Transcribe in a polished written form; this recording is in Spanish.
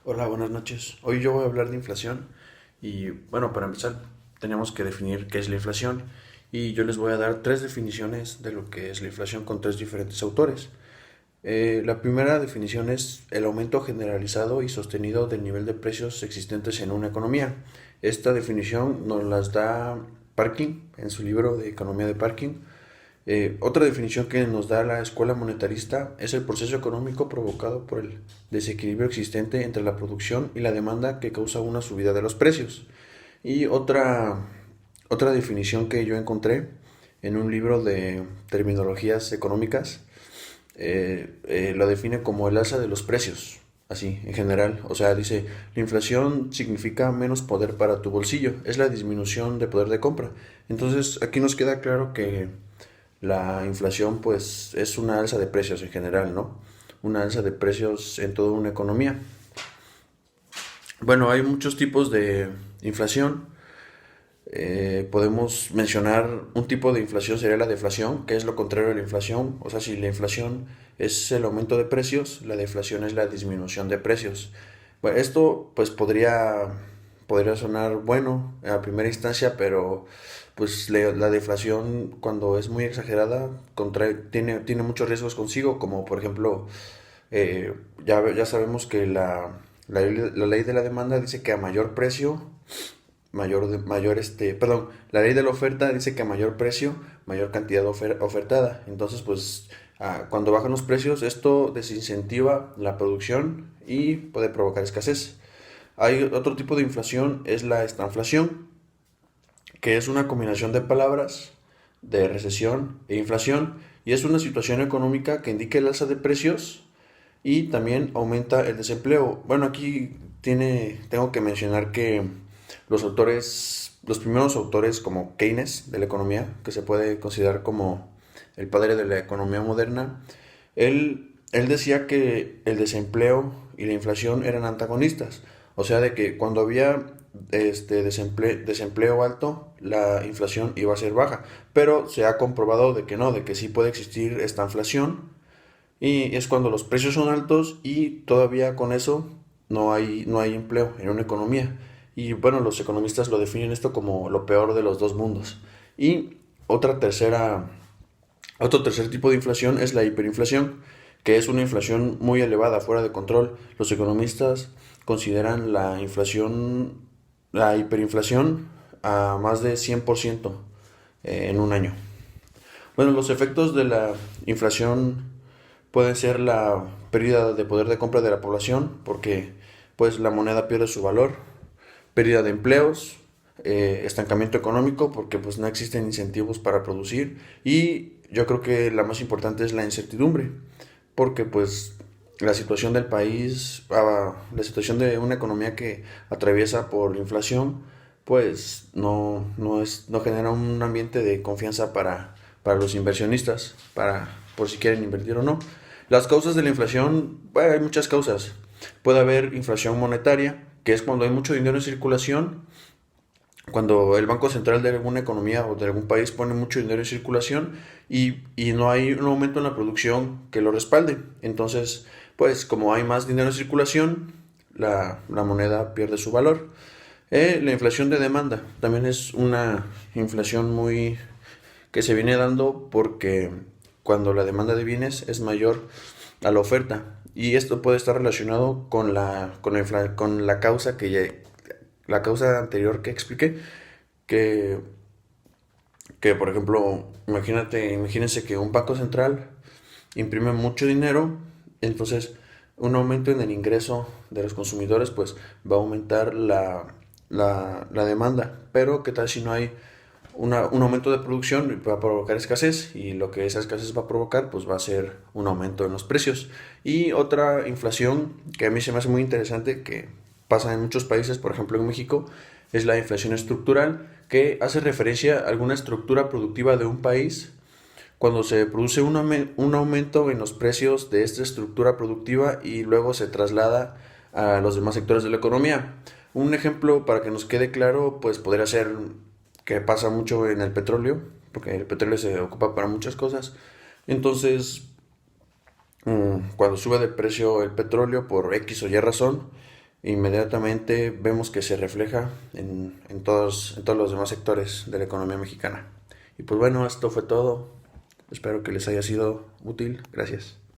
Hola, buenas noches. Hoy yo voy a hablar de inflación y bueno, para empezar tenemos que definir qué es la inflación y yo les voy a dar tres definiciones de lo que es la inflación con tres diferentes autores. La primera definición es el aumento generalizado y sostenido del nivel de precios existentes en una economía. Esta definición nos las da Parkin en su libro de Economía de Parkin. Otra definición que nos da la escuela monetarista es el proceso económico provocado por el desequilibrio existente entre la producción y la demanda que causa una subida de los precios. Y otra definición que yo encontré en un libro de terminologías económicas lo define como el alza de los precios, así en general. O sea, dice, la inflación significa menos poder para tu bolsillo, es la disminución de poder de compra. Entonces aquí nos queda claro que la inflación pues es una alza de precios en general, ¿no? Una alza de precios en toda una economía. Bueno, hay muchos tipos de inflación. Podemos mencionar un tipo de inflación sería la deflación, que es lo contrario de la inflación. O sea, si la inflación es el aumento de precios, la deflación es la disminución de precios. Bueno, esto pues podría sonar bueno a primera instancia, pero pues la deflación cuando es muy exagerada tiene muchos riesgos consigo, como por ejemplo, ya sabemos que la ley de la demanda dice que a mayor precio, la ley de la oferta dice que a mayor precio, mayor cantidad ofertada. Entonces, pues, cuando bajan los precios, esto desincentiva la producción y puede provocar escasez. Hay otro tipo de inflación, es la estanflación, que es una combinación de palabras de recesión e inflación, y es una situación económica que indica el alza de precios y también aumenta el desempleo. Bueno, aquí tengo que mencionar que los primeros autores como Keynes de la economía, que se puede considerar como el padre de la economía moderna, él decía que el desempleo y la inflación eran antagonistas. O sea, de que cuando había desempleo alto, la inflación iba a ser baja. Pero se ha comprobado de que no, de que sí puede existir esta inflación y es cuando los precios son altos y todavía con eso no hay empleo en una economía. Y bueno, los economistas lo definen esto como lo peor de los dos mundos. Y otra tercera, otro tercer tipo de inflación es la hiperinflación, que es una inflación muy elevada, fuera de control. Los economistas consideran la hiperinflación a más de 100% en un año. Bueno, los efectos de la inflación pueden ser la pérdida de poder de compra de la población, porque pues la moneda pierde su valor, pérdida de empleos, estancamiento económico, porque pues no existen incentivos para producir, y yo creo que la más importante es la incertidumbre, porque pues la situación del país, la situación de una economía que atraviesa por inflación, pues no genera un ambiente de confianza para los inversionistas, por si quieren invertir o no. Las causas de la inflación, bueno, hay muchas causas. Puede haber inflación monetaria, que es cuando hay mucho dinero en circulación, cuando el Banco Central de alguna economía o de algún país pone mucho dinero en circulación y no hay un aumento en la producción que lo respalde. Entonces, pues como hay más dinero en circulación, la moneda pierde su valor. La inflación de demanda también es una inflación muy que se viene dando porque cuando la demanda de bienes es mayor a la oferta y esto puede estar relacionado con la causa la causa anterior que expliqué que, que por ejemplo imagínense que un banco central imprime mucho dinero, entonces un aumento en el ingreso de los consumidores pues va a aumentar la demanda, pero qué tal si no hay un aumento de producción, va a provocar escasez y lo que esa escasez va a provocar pues va a ser un aumento en los precios. Y otra inflación que a mí se me hace muy interesante que pasa en muchos países, por ejemplo en México, es la inflación estructural, que hace referencia a alguna estructura productiva de un país cuando se produce un aumento en los precios de esta estructura productiva y luego se traslada a los demás sectores de la economía. Un ejemplo para que nos quede claro, pues podría ser que pasa mucho en el petróleo, porque el petróleo se ocupa para muchas cosas. Entonces, cuando sube de precio el petróleo por X o Y razón, inmediatamente vemos que se refleja en todos los demás sectores de la economía mexicana. Y pues bueno, esto fue todo. Espero que les haya sido útil. Gracias.